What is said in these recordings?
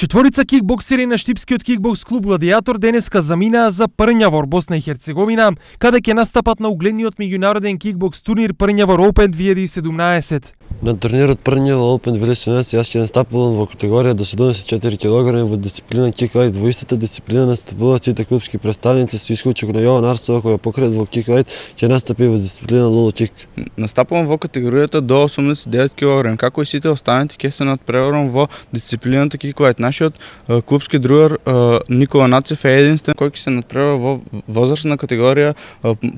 Четворица кикбоксери на штипскиот кикбокс клуб Гладиатор денеска заминаа за Прњавор, Босна и Херцеговина, каде ќе настапат на угледниот меѓународен кикбокс турнир Прњавор Open 2017. На турнирот Прњавор Open 2017 јас ќе настапувам во категорија до 74 кг во дисциплина киквейт. Во истата дисциплина настапуваат сите клубски представници со исклучок на Јован Арсова кој е покрет во киквейт, ќе настапи во дисциплина лоу кик. Настапувам во категоријата до 89 кг, како и сите останати ќе се надпреварам во дисциплината киквейт. Нашиот клубски другар Никола Нацев е единствен кој ќе се надпревара во возрастна категорија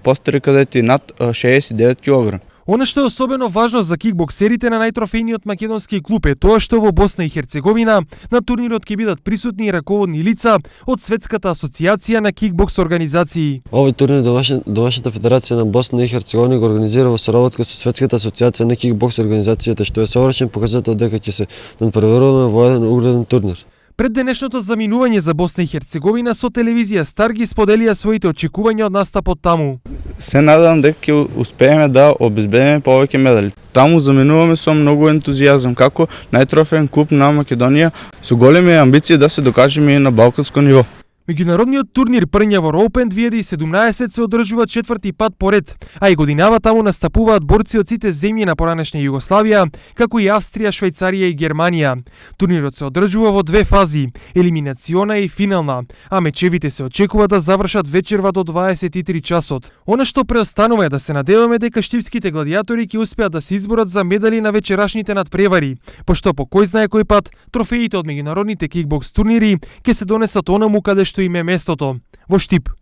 постари кадети над 69 кг. Она што е особено важно за кикбоксерите на најтрофејниот македонски клуб е тоа што во Босна и Херцеговина на турнирот ќе бидат присутни и раководни лица од Светската асоциација на кикбокс организации. Овој турнир домашната федерација на Босна и Херцеговина го организира во соработка со Светската асоциација на кикбокс организацијата, што е совршен показател дека ќе се надпреваруваме во еден угледен турнир. Пред денешното заминување за Босна и Херцеговина со телевизија Стар ги споделија своите очекувања од настапот таму. Се надевам дека ќе успееме да обезбедиме повеќе медали. Таму заминуваме со многу ентузијазам како најтрофеен клуб на Македонија со големи амбиции да се докажеме и на балканско ниво. Меѓународниот турнир Прњавор Open 2017 се одржува четврти пат поред, а и годинава таму настапуваат борци од сите земји на поранешна Југославија, како и Австрија, Швајцарија и Германија. Турнирот се одржува во две фази, елиминациона и финална, а мечевите се очекува да завршат вечерва до 23 часот. Она што преостанува е да се надеваме дека штипските гладиатори ќе успеат да се изборат за медали на вечерашните надпревари, пошто по кој знае кој пат трофеите од меѓународните кикбокс турнири ќе се донесат онаму каде што им е местото, во Штип.